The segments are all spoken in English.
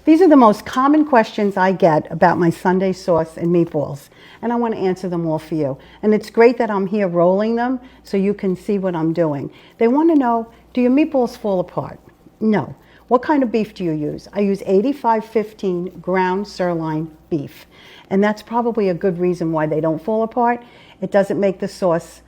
These are the most common questions I get about my Sunday sauce and meatballs, and I want to answer them all for you. And it's great that I'm here rolling them so you can see what I'm doing. They want to know, do your meatballs fall apart? No. What kind of beef do you use? I use 85-15 ground sirloin beef, and that's probably a good reason why they don't fall apart. It doesn't make the sauce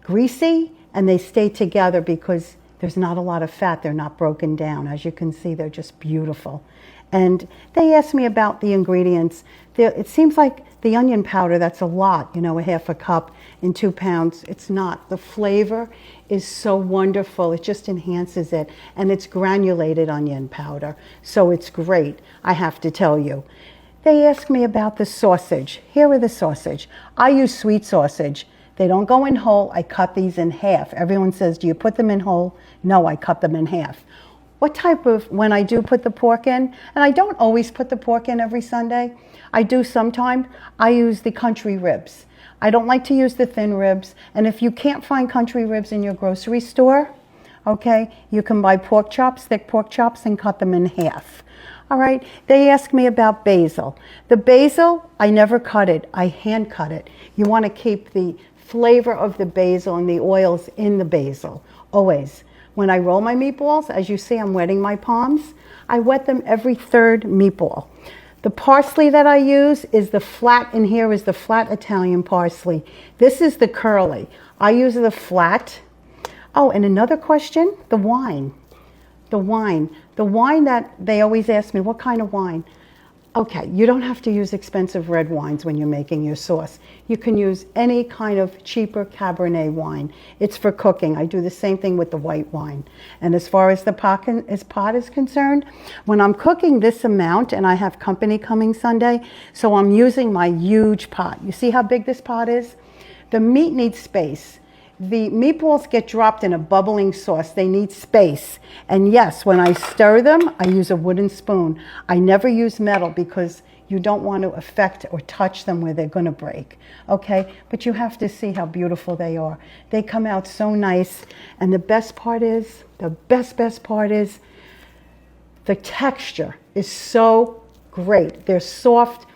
greasy, and they stay together because there's not a lot of fat. They're not broken down. As you can see, they're just beautiful. And they asked me about the ingredients. It seems like the onion powder, that's a lot, you know, a half a cup in 2 pounds. It's not. The flavor is so wonderful. It just enhances it. And it's granulated onion powder. So it's great, I have to tell you. They asked me about the sausage. Here are the sausage. I use sweet sausage. They don't go in whole. I cut these in half. Everyone says, do you put them in whole? No, I cut them in half. What type of, when I do put the pork in, and I don't always put the pork in every Sunday, I do sometimes, I use the country ribs. I don't like to use the thin ribs, and if you can't find country ribs in your grocery store, okay, you can buy pork chops, thick pork chops, and cut them in half. All right, they asked me about basil. The basil, I never cut it, I hand cut it. You want to keep the flavor of the basil and the oils in the basil, always. When I roll my meatballs, as you see, I'm wetting my palms. I wet them every third meatball. The parsley that I use is the flat, in here is the flat Italian parsley. This is the curly. I use the flat. Oh, and another question, the wine. The wine. The wine that they always ask me, what kind of wine? Okay, you don't have to use expensive red wines when you're making your sauce. You can use any kind of cheaper Cabernet wine. It's for cooking. I do the same thing with the white wine. And as far as the pot is concerned, when I'm cooking this amount, and I have company coming Sunday, so I'm using my huge pot. You see how big this pot is? The meat needs space. The meatballs get dropped in a bubbling sauce. They need space. And yes, when I stir them, I use a wooden spoon. I never use metal because you don't want to affect or touch them where they're going to break. Okay? But you have to see how beautiful they are. They come out so nice. And the best part is, the best part is, the texture is so great. They're soft.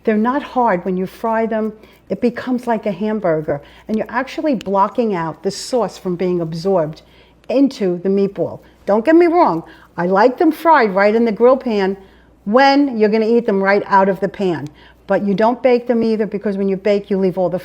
They're not hard. When you fry them, it becomes like a hamburger, and you're actually blocking out the sauce from being absorbed into the meatball. Don't get me wrong, I like them fried right in the grill pan when you're going to eat them right out of the pan. But you don't bake them either, because when you bake, you leave all the